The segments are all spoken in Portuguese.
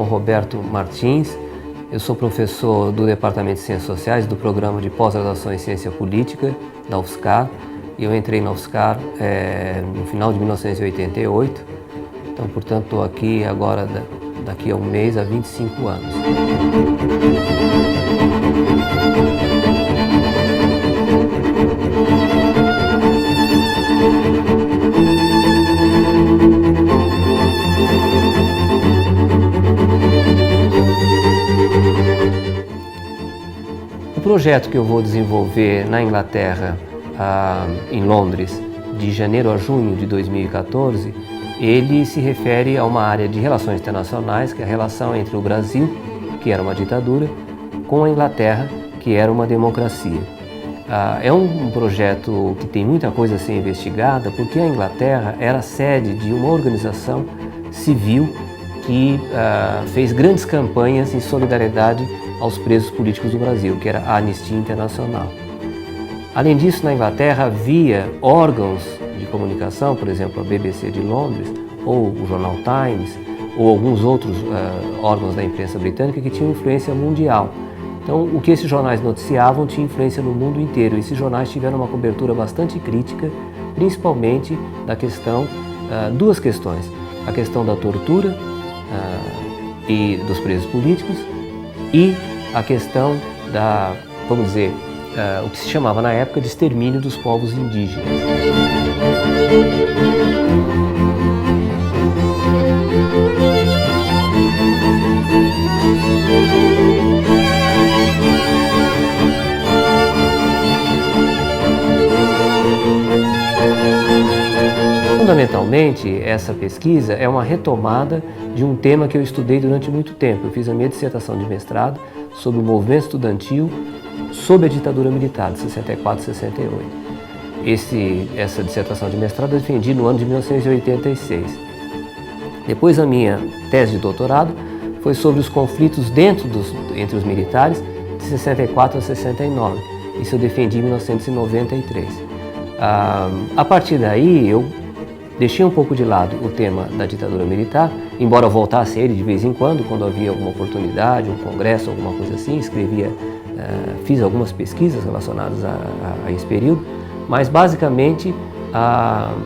Roberto Martins, eu sou professor do Departamento de Ciências Sociais do Programa de Pós-Graduação em Ciência Política da UFSCar. Eu entrei na UFSCar no final de 1988, então, portanto, estou aqui agora, daqui a um mês, há 25 anos. O projeto que eu vou desenvolver na Inglaterra, em Londres, de janeiro a junho de 2014, ele se refere a uma área de relações internacionais, que é a relação entre o Brasil, que era uma ditadura, com a Inglaterra, que era uma democracia. É um projeto que tem muita coisa a ser investigada, porque a Inglaterra era sede de uma organização civil que fez grandes campanhas em solidariedade aos presos políticos do Brasil, que era a Anistia Internacional. Além disso, na Inglaterra havia órgãos de comunicação, por exemplo, a BBC de Londres, ou o jornal Times, ou alguns outros órgãos da imprensa britânica que tinham influência mundial. Então, o que esses jornais noticiavam tinha influência no mundo inteiro. Esses jornais tiveram uma cobertura bastante crítica, principalmente da questão, duas questões: a questão da tortura e dos presos políticos e a questão da, vamos dizer, o que se chamava na época de extermínio dos povos indígenas. Fundamentalmente, essa pesquisa é uma retomada de um tema que eu estudei durante muito tempo. Eu fiz a minha dissertação de mestrado sobre o movimento estudantil sob a ditadura militar, de 64 e 68. Essa dissertação de mestrado eu defendi no ano de 1986. Depois a minha tese de doutorado foi sobre os conflitos entre os militares de 64 a 69. Isso eu defendi em 1993. A partir daí eu deixei um pouco de lado o tema da ditadura militar, embora eu voltasse a ele de vez em quando havia alguma oportunidade, um congresso, alguma coisa assim, fiz algumas pesquisas relacionadas a esse período, mas basicamente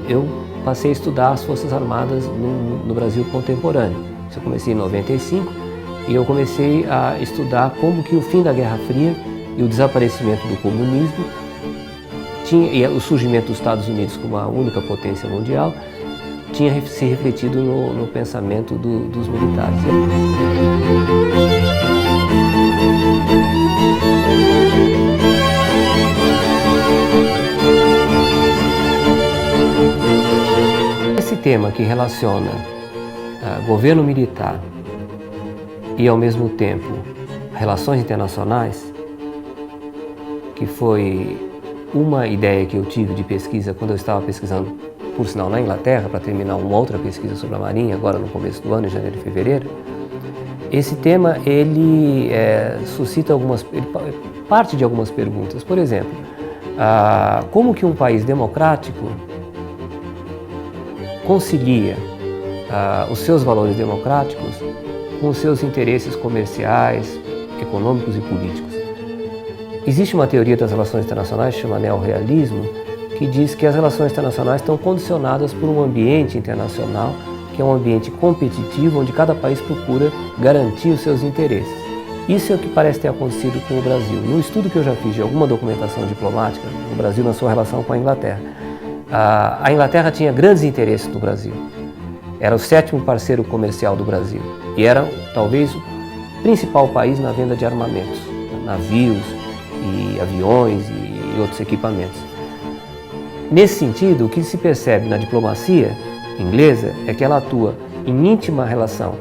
eu passei a estudar as Forças Armadas no Brasil contemporâneo. Isso eu comecei em 95 e eu comecei a estudar como que o fim da Guerra Fria e o desaparecimento do comunismo e o surgimento dos Estados Unidos como a única potência mundial tinha se refletido no pensamento dos militares. Esse tema que relaciona governo militar e, ao mesmo tempo, relações internacionais, que foi uma ideia que eu tive de pesquisa quando eu estava pesquisando, por sinal, na Inglaterra, para terminar uma outra pesquisa sobre a Marinha, agora no começo do ano, em janeiro e fevereiro. Esse tema, ele suscita ele parte de algumas perguntas. Por exemplo, como que um país democrático concilia os seus valores democráticos com os seus interesses comerciais, econômicos e políticos? Existe uma teoria das relações internacionais, que chama neorrealismo, que diz que as relações internacionais estão condicionadas por um ambiente internacional, que é um ambiente competitivo, onde cada país procura garantir os seus interesses. Isso é o que parece ter acontecido com o Brasil. No estudo que eu já fiz de alguma documentação diplomática, o Brasil na sua relação com a Inglaterra, a Inglaterra tinha grandes interesses no Brasil. Era o 7º parceiro comercial do Brasil e era talvez o principal país na venda de armamentos, navios e aviões e outros equipamentos. Nesse sentido, o que se percebe na diplomacia inglesa é que ela atua em íntima relação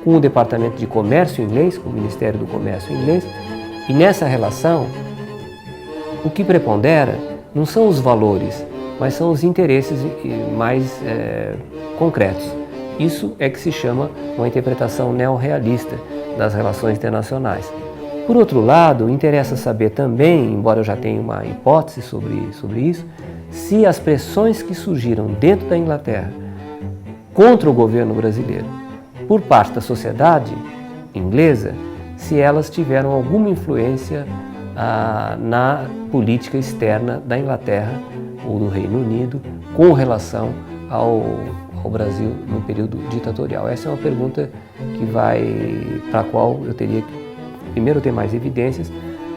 com o Departamento de Comércio inglês, com o Ministério do Comércio inglês, e nessa relação o que prepondera não são os valores, mas são os interesses mais concretos. Isso é que se chama uma interpretação neorrealista das relações internacionais. Por outro lado, interessa saber também, embora eu já tenha uma hipótese sobre isso, se as pressões que surgiram dentro da Inglaterra contra o governo brasileiro por parte da sociedade inglesa se elas tiveram alguma influência na política externa da Inglaterra ou do Reino Unido com relação ao Brasil no período ditatorial. Essa é uma pergunta para a qual eu teria que primeiro ter mais evidências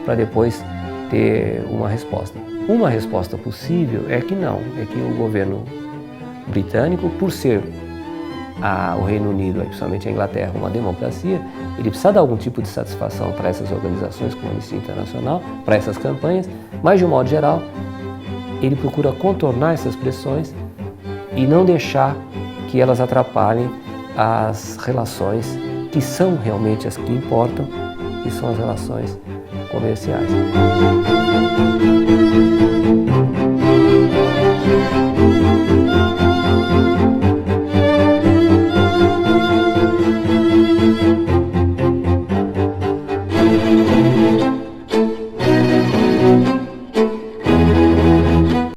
para depois ter uma resposta. Uma resposta possível é que não, é que o governo britânico, por ser o Reino Unido, principalmente a Inglaterra, uma democracia, ele precisa dar algum tipo de satisfação para essas organizações como a Anistia Internacional, para essas campanhas, mas de um modo geral, ele procura contornar essas pressões e não deixar que elas atrapalhem as relações que são realmente as que importam, que são as relações comerciais.